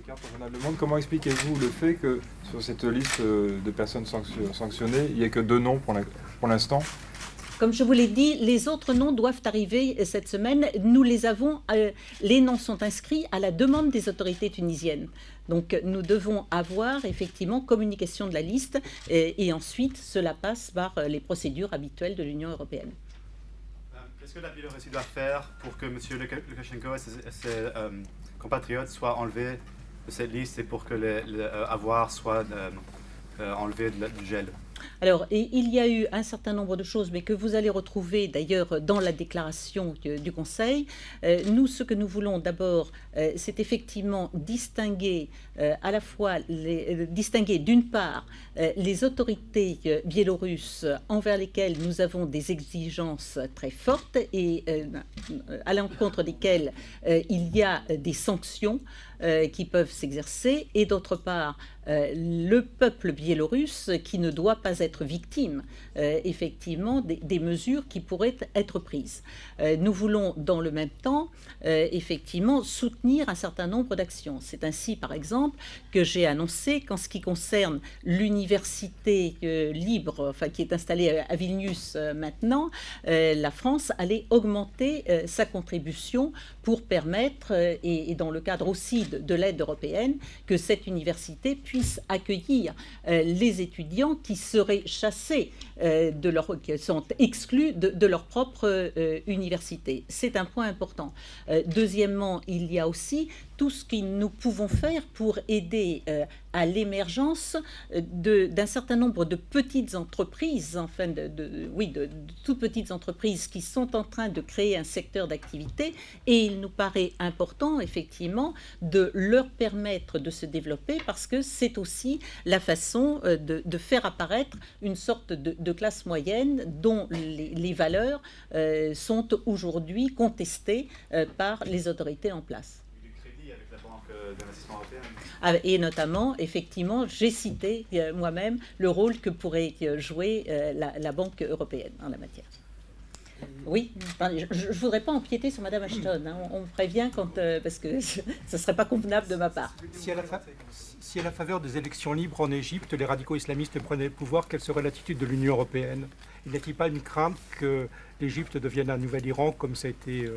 Carte au journal Le Monde, comment expliquez-vous le fait que sur cette liste de personnes sanctionnées, il n'y ait que 2 noms pour l'instant? Comme je vous l'ai dit, les autres noms doivent arriver cette semaine. Nous les avons, les noms sont inscrits à la demande des autorités tunisiennes. Donc nous devons avoir effectivement communication de la liste et ensuite cela passe par les procédures habituelles de l'Union européenne. Qu'est-ce que la Biélorussie doit faire pour que M. Loukachenko et ses compatriotes soient enlevés de cette liste et pour que les avoirs soient enlevés du gel? Alors, il y a eu un certain nombre de choses, mais que vous allez retrouver d'ailleurs dans la déclaration du Conseil. Nous, ce que nous voulons d'abord, c'est effectivement distinguer à la fois, distinguer d'une part les autorités biélorusses envers lesquelles nous avons des exigences très fortes et à l'encontre desquelles il y a des sanctions qui peuvent s'exercer, et d'autre part le peuple biélorusse qui ne doit pas être victime effectivement des mesures qui pourraient être prises. Nous voulons dans le même temps effectivement soutenir un certain nombre d'actions. C'est ainsi par exemple que j'ai annoncé qu'en ce qui concerne l'université libre, enfin qui est installée à Vilnius maintenant, la France allait augmenter sa contribution pour permettre, et dans le cadre aussi de l'aide européenne, que cette université puisse accueillir les étudiants qui seraient chassés, qui sont exclus de leur propre université. C'est un point important. Deuxièmement, il y a aussi tout ce que nous pouvons faire pour aider à l'émergence d'un certain nombre de petites entreprises, enfin de toutes petites entreprises qui sont en train de créer un secteur d'activité, et il nous paraît important effectivement de leur permettre de se développer parce que c'est aussi la façon de faire apparaître une sorte de classe moyenne dont les valeurs sont aujourd'hui contestées par les autorités en place. Avec la Banque d'investissement européenne. Et notamment, effectivement, j'ai cité moi-même le rôle que pourrait jouer la Banque européenne en la matière. Oui, je ne voudrais pas empiéter sur Madame Ashton, hein. On me prévient parce que ce ne serait pas convenable de ma part. Si à la faveur des élections libres en Égypte, les radicaux islamistes prenaient le pouvoir, quelle serait l'attitude de l'Union européenne? N'y a-t-il pas une crainte que l'Égypte devienne un nouvel Iran, comme ça a été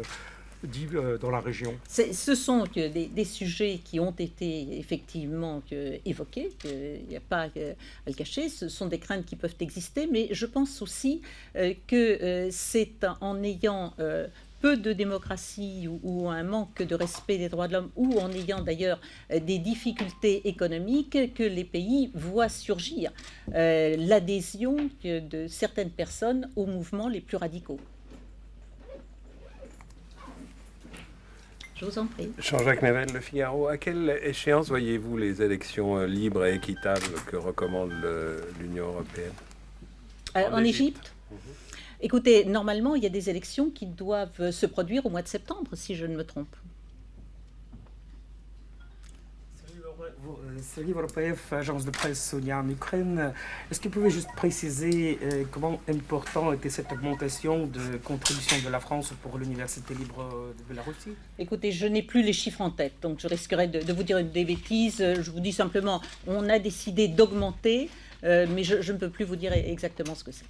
dit dans la région? Ce sont des sujets qui ont été effectivement évoqués, il n'y a pas à le cacher, ce sont des craintes qui peuvent exister, mais je pense aussi que c'est en ayant peu de démocratie ou un manque de respect des droits de l'homme, ou en ayant d'ailleurs des difficultés économiques, que les pays voient surgir l'adhésion de certaines personnes aux mouvements les plus radicaux. Je vous en prie. Jean-Jacques Nevel, Le Figaro. À quelle échéance voyez-vous les élections libres et équitables que recommande l'Union européenne? En Égypte. Écoutez, normalement, il y a des élections qui doivent se produire au mois de septembre, si je ne me trompe. Salut Europaef, agence de presse Sonia en Ukraine. Est-ce que vous pouvez juste préciser comment important était cette augmentation de contribution de la France pour l'Université libre de Biélorussie? Écoutez, je n'ai plus les chiffres en tête, donc je risquerais de vous dire des bêtises. Je vous dis simplement, on a décidé d'augmenter, mais je ne peux plus vous dire exactement ce que c'est.